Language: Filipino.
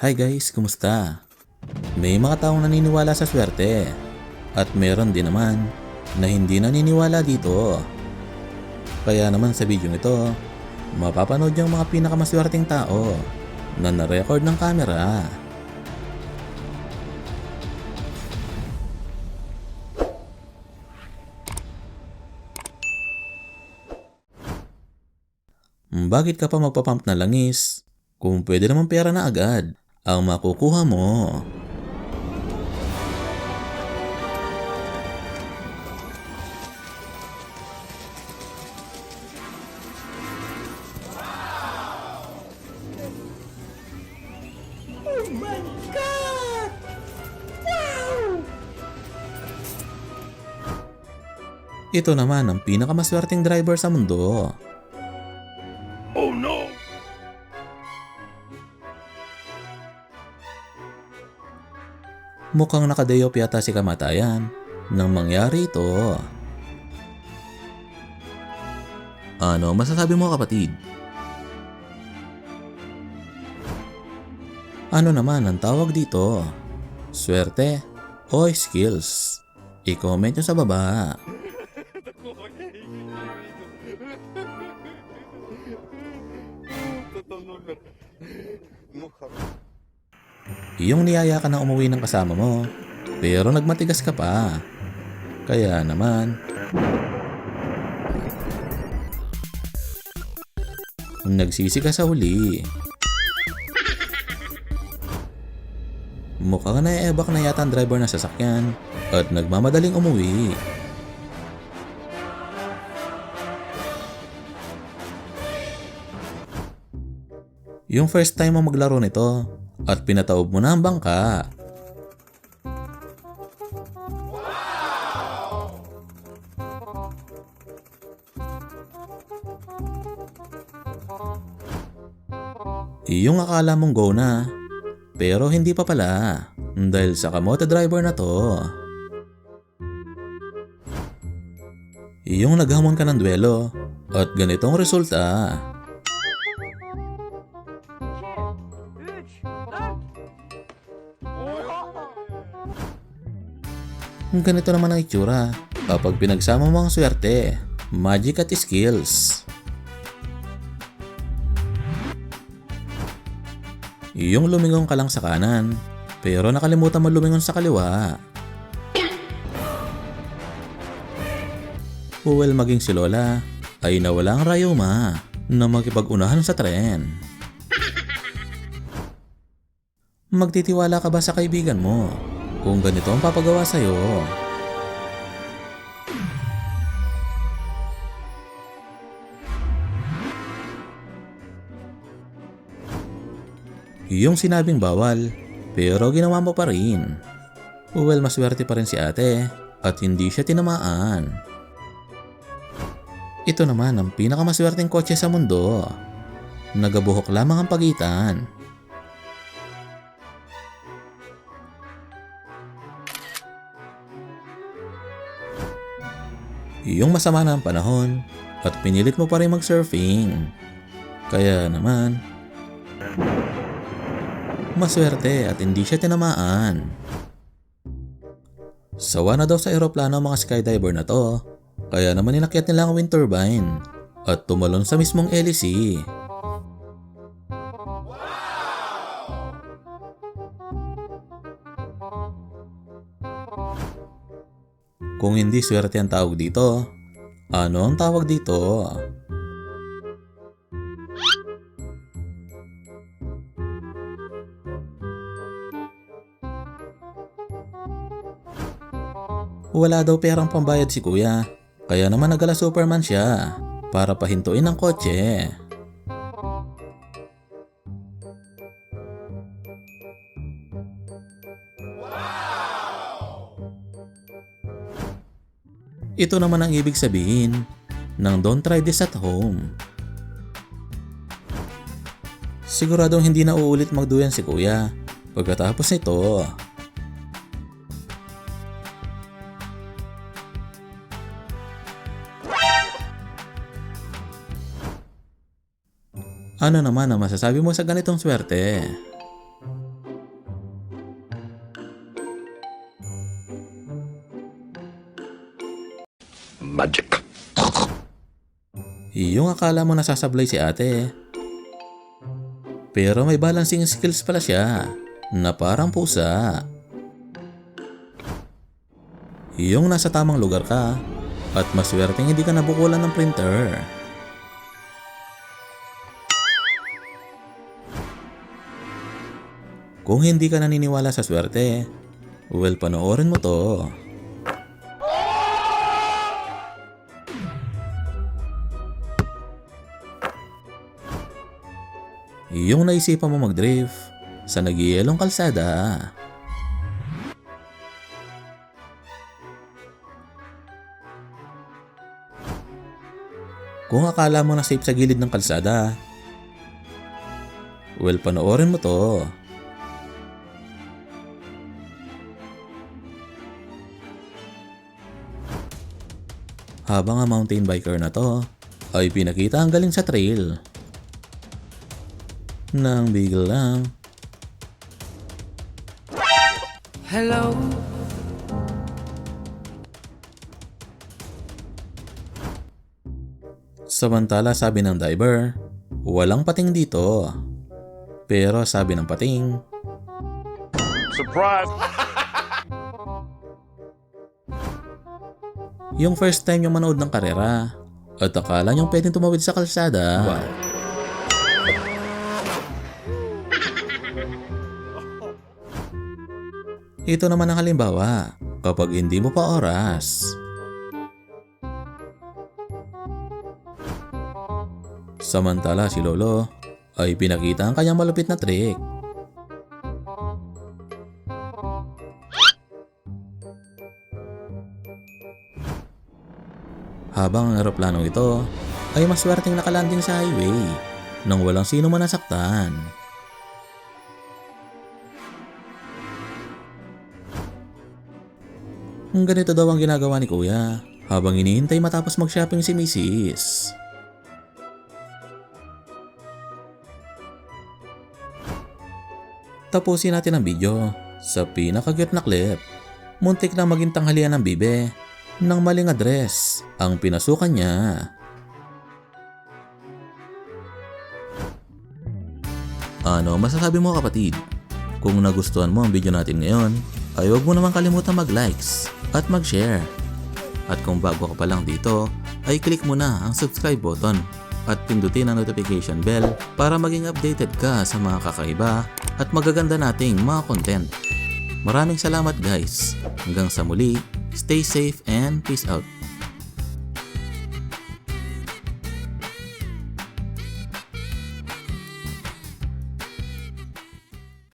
Hi guys, kumusta? May mga taong naniniwala sa swerte at meron din naman na hindi naniniwala dito. Kaya naman sa video ito, mapapanood yung mga pinakamaswerteng tao na na-record ng camera. Bakit ka pa magpapump na langis kung pwede naman pera na agad ang makukuha mo? Oh my God! Wow! Ito naman ang pinakamaswerteng driver sa mundo. Oh no! Mukhang nakadayop yata si kamatayan nang mangyari ito. Ano masasabi mo, kapatid? Ano naman ang tawag dito? Swerte o skills? I-comment nyo sa baba. Yung niyaya ka na umuwi ng kasama mo, pero nagmatigas ka pa. Kaya naman, nagsisi ka sa huli. Mukhang naiebak na yata ang driver ng sasakyan at nagmamadaling umuwi. Yung first time mo maglaro nito at pinataob mo na ang bangka. Yung akala mong go na, pero hindi pa pala dahil sa kamote driver na to. Yung naghamon ka ng duelo at ganitong resulta. Ganito naman ang itsura kapag pinagsama mo ang swerte, magic at skills. Yung lumingon ka lang sa kanan, pero nakalimutan mo lumingon sa kaliwa. Well, maging si Lola ay nawala ang rayuma na makipag-unahan sa tren. Magtitiwala ka ba sa kaibigan mo kung ganito ang papagawa sa'yo? Yung sinabing bawal, pero ginawa mo pa rin. Well, maswerte pa rin si ate at hindi siya tinamaan. Ito naman ang pinakamaswerteng kotse sa mundo. Nagabuhok lamang ang pagitan. Yung masama na ang panahon at pinilit mo pa rin mag-surfing. Kaya naman, maswerte at hindi siya tinamaan. Sawa na daw sa eroplano ang mga skydiver na to, kaya naman inakyat nila ang wind turbine at tumalon sa mismong hélice. Kung hindi swerte ang tawag dito, ano ang tawag dito? Wala daw perang pambayad si kuya, kaya naman nagala Superman siya para pahintuin ang kotse. Ito naman ang ibig sabihin ng don't try this at home. Siguradong hindi na uulit magduyan si kuya pagkatapos nito. Ano naman ang masasabi mo sa ganitong swerte? magic. Yung akala mo nasasablay si ate. Pero may balancing skills pala siya na parang pusa. Yung nasa tamang lugar ka at maswerteng hindi ka nabukulan ng printer. Kung hindi ka naniniwala sa swerte, well, panoorin mo to. Yung naisipan mo mag-drift sa nagyayelong kalsada. Kung akala mo na safe sa gilid ng kalsada, well, panoorin mo to. Habang ang mountain biker na to ay pinakita ang galing sa trail. Nang bigla lang, Hello. samantala sabi ng diver, walang pating dito. Pero sabi ng pating, Surprise! yung first time yung manood ng karera at akala niyong pwedeng tumawid sa kalsada. Ito naman ang halimbawa kapag hindi mo pa oras. Samantala si Lolo ay pinakita ang kanyang malupit na trick. Habang ang eroplanong ito ay maswerteng nakalanding sa highway nang walang sino man nasaktan. Ganito daw ang ginagawa ni Kuya habang hinihintay matapos mag-shopping si Mrs. Tapusin natin ang video sa pinakagyot na clip. Muntik na maging tanghalian ng bibe nang maling address ang pinasukan niya. Ano masasabi mo kapatid? Kung nagustuhan mo ang video natin ngayon, ay huwag mo naman kalimutan mag-likes at mag-share. At kung bago ka pa lang dito, ay click mo na ang subscribe button at pindutin ang notification bell para maging updated ka sa mga kakaiba at magaganda nating mga content. Maraming salamat guys. Hanggang sa muli, stay safe and peace out.